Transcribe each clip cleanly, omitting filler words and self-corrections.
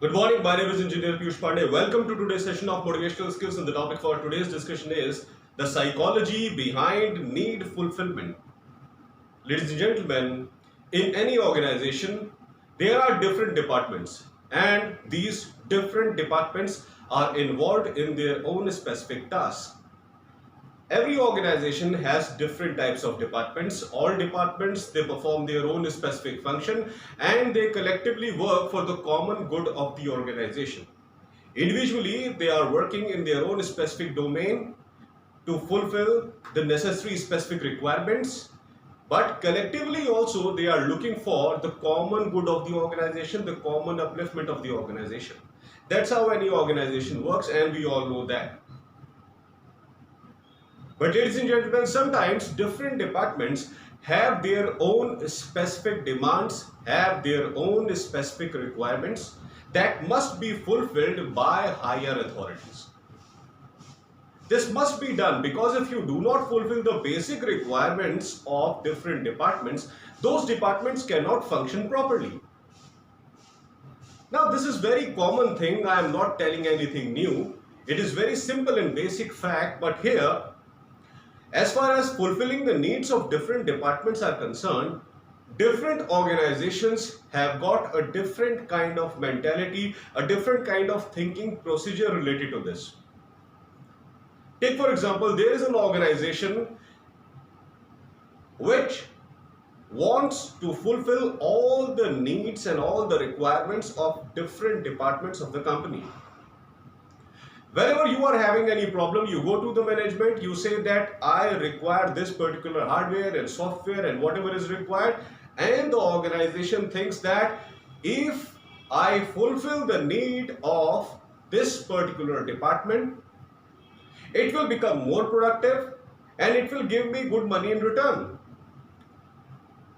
Good morning, my name is Engineer Piyush Pandey. Welcome to today's session of Motivational Skills, and the topic for today's discussion is the psychology behind need fulfillment. Ladies and gentlemen, in any organization, there are different departments, and these different departments are involved in their own specific tasks. Every organization has different types of departments. All departments, they perform their own specific function and they collectively work for the common good of the organization. Individually, they are working in their own specific domain to fulfill the necessary specific requirements, but collectively also they are looking for the common good of the organization, the common upliftment of the organization. That's how any organization works, and we all know that. But ladies and gentlemen, sometimes different departments have their own specific demands, have their own specific requirements that must be fulfilled by higher authorities. This must be done because if you do not fulfill the basic requirements of different departments, those departments cannot function properly. Now, this is very common thing. I am not telling anything new. It is very simple and basic fact, but here, as far as fulfilling the needs of different departments are concerned, different organizations have got a different kind of mentality, a different kind of thinking procedure related to this. Take for example, there is an organization which wants to fulfill all the needs and all the requirements of different departments of the company. Whenever you are having any problem, you go to the management, you say that I require this particular hardware and software and whatever is required, and the organization thinks that if I fulfill the need of this particular department, it will become more productive and it will give me good money in return.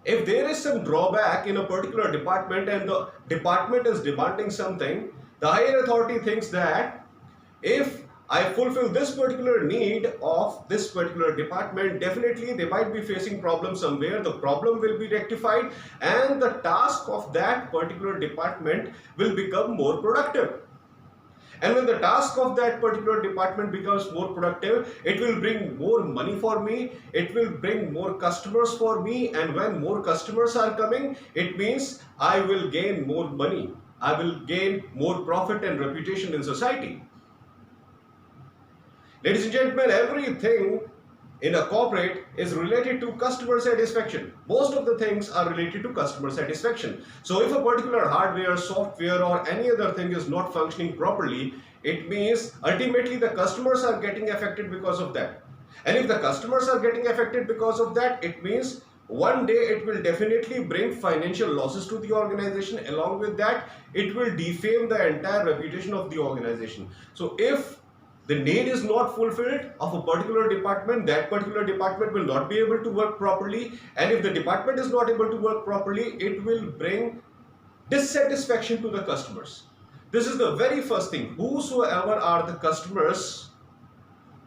If there is some drawback in a particular department and the department is demanding something, the higher authority thinks that if I fulfill this particular need of this particular department, definitely they might be facing problems somewhere. The problem will be rectified and the task of that particular department will become more productive. And when the task of that particular department becomes more productive, it will bring more money for me, it will bring more customers for me, and when more customers are coming, it means I will gain more money, I will gain more profit and reputation in society. Ladies and gentlemen, everything in a corporate is related to customer satisfaction. Most of the things are related to customer satisfaction. So if a particular hardware, software or any other thing is not functioning properly, it means ultimately the customers are getting affected because of that. And if the customers are getting affected because of that, it means one day it will definitely bring financial losses to the organization. Along with that, it will defame the entire reputation of the organization. So if the need is not fulfilled of a particular department, that particular department will not be able to work properly, and if the department is not able to work properly, it will bring dissatisfaction to the customers. This is the very first thing. Whosoever are the customers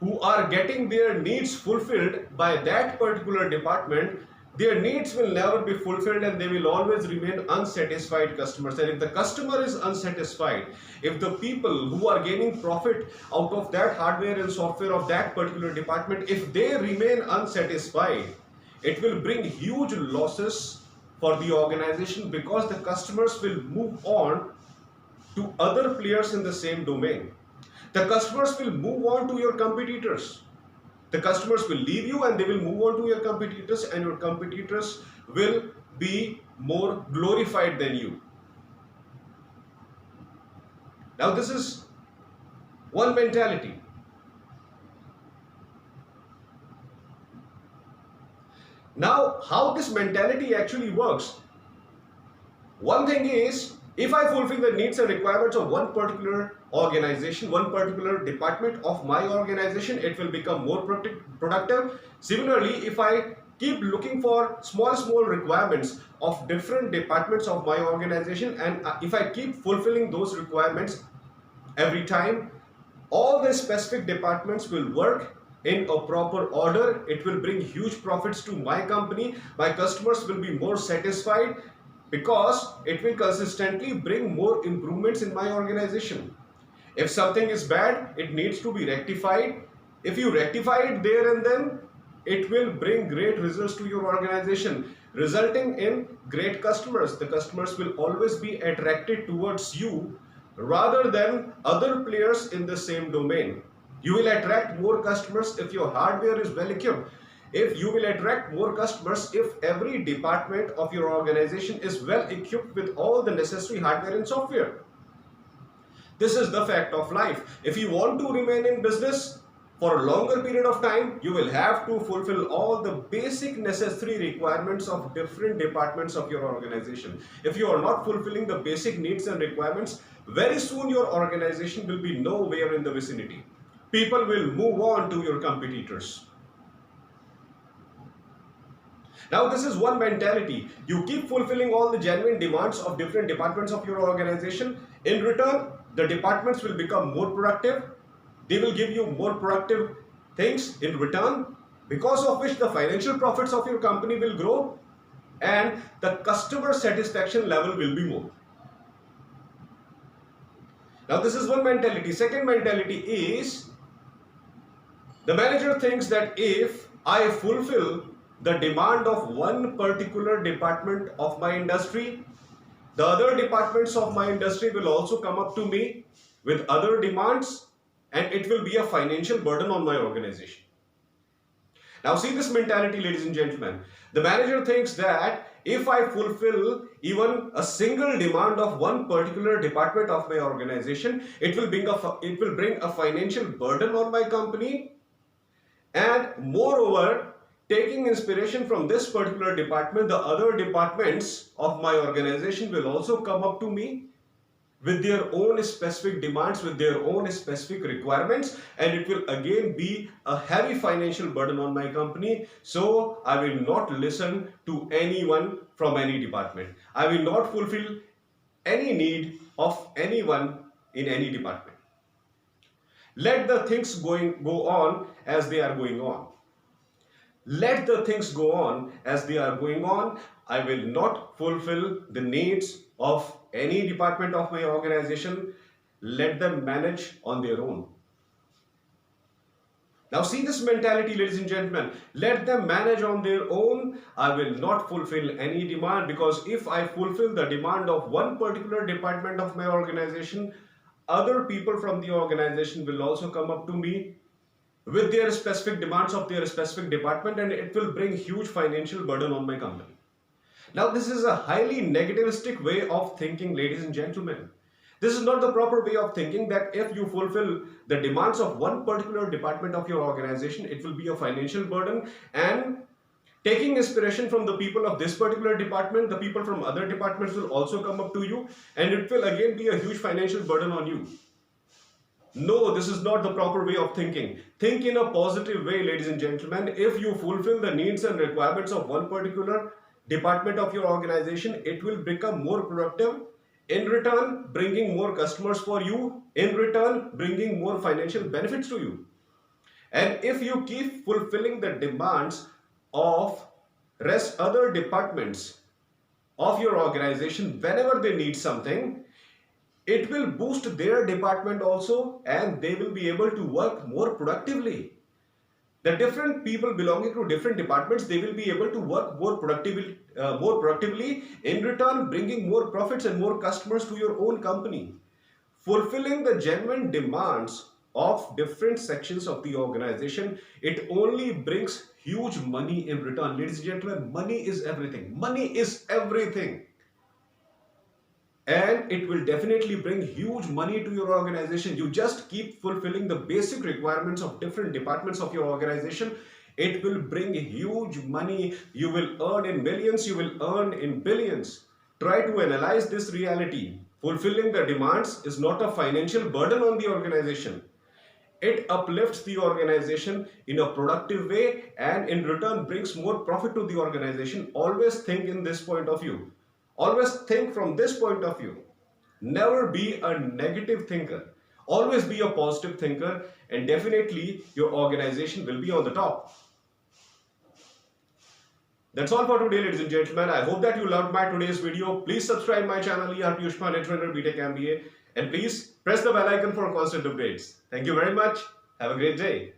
who are getting their needs fulfilled by that particular department, their needs will never be fulfilled and they will always remain unsatisfied customers. And if the customer is unsatisfied, if the people who are gaining profit out of that hardware and software of that particular department, if they remain unsatisfied, it will bring huge losses for the organization because the customers will move on to other players in the same domain. The customers will move on to your competitors. The customers will leave you and they will move on to your competitors, and your competitors will be more glorified than you. Now this is one mentality. Now how this mentality actually works? One thing is, if I fulfill the needs and requirements of one particular organization, one particular department of my organization, it will become more productive. Similarly, if I keep looking for small requirements of different departments of my organization, and if I keep fulfilling those requirements every time, all the specific departments will work in a proper order. It will bring huge profits to my company. My customers will be more satisfied. because it will consistently bring more improvements in my organization. If something is bad, it needs to be rectified. If you rectify it there and then, it will bring great results to your organization, resulting in great customers. The customers will always be attracted towards you rather than other players in the same domain. You will attract more customers if your hardware is well equipped. If you will attract more customers if every department of your organization is well equipped with all the necessary hardware and software. This is the fact of life. If you want to remain in business for a longer period of time, you will have to fulfill all the basic necessary requirements of different departments of your organization. If you are not fulfilling the basic needs and requirements, very soon your organization will be nowhere in the vicinity. People will move on to your competitors. Now, this is one mentality. You keep fulfilling all the genuine demands of different departments of your organization. In return, the departments will become more productive. They will give you more productive things in return, because of which the financial profits of your company will grow and the customer satisfaction level will be more. Now, this is one mentality. Second mentality is the manager thinks that if I fulfill the demand of one particular department of my industry, the other departments of my industry will also come up to me with other demands, and it will be a financial burden on my organization. Now, see this mentality, ladies and gentlemen. The manager thinks that if I fulfill even a single demand of one particular department of my organization, it will bring a financial burden on my company, and moreover, taking inspiration from this particular department, the other departments of my organization will also come up to me with their own specific demands, with their own specific requirements, and it will again be a heavy financial burden on my company. So I will not listen to anyone from any department. I will not fulfill any need of anyone in any department. Let the things go on as they are going on. Let the things go on as they are going on. I will not fulfill the needs of any department of my organization. Let them manage on their own. Now, see this mentality, ladies and gentlemen. Let them manage on their own. I will not fulfill any demand, because if I fulfill the demand of one particular department of my organization, other people from the organization will also come up to me with their specific demands of their specific department, and it will bring huge financial burden on my company. Now, this is a highly negativistic way of thinking, ladies and gentlemen. This is not the proper way of thinking, that if you fulfill the demands of one particular department of your organization, it will be a financial burden, and taking inspiration from the people of this particular department, the people from other departments will also come up to you, and it will again be a huge financial burden on you. No, this is not the proper way of thinking. Think in a positive way, ladies and gentlemen. If you fulfill the needs and requirements of one particular department of your organization, it will become more productive. In return, bringing more customers for you. In return, bringing more financial benefits to you. And if you keep fulfilling the demands of other departments of your organization whenever they need something, it will boost their department also, and they will be able to work more productively. The different people belonging to different departments, they will be able to work more productively, in return bringing more profits and more customers to your own company. Fulfilling the genuine demands of different sections of the organization, it only brings huge money in return. Ladies and gentlemen, money is everything. Money is everything. And it will definitely bring huge money to your organization. You just keep fulfilling the basic requirements of different departments of your organization. It will bring huge money. You will earn in millions, you will earn in billions. Try to analyze this reality. Fulfilling the demands is not a financial burden on the organization. It uplifts the organization in a productive way, and in return brings more profit to the organization. Always think in this point of view. Always think from this point of view. Never be a negative thinker. Always be a positive thinker, and definitely your organization will be on the top. That's all for today, ladies and gentlemen. I hope that you loved my today's video. Please subscribe my channel, ERP Ushman, Trainer B.Tech MBA, and please press the bell icon for constant updates. Thank you very much. Have a great day.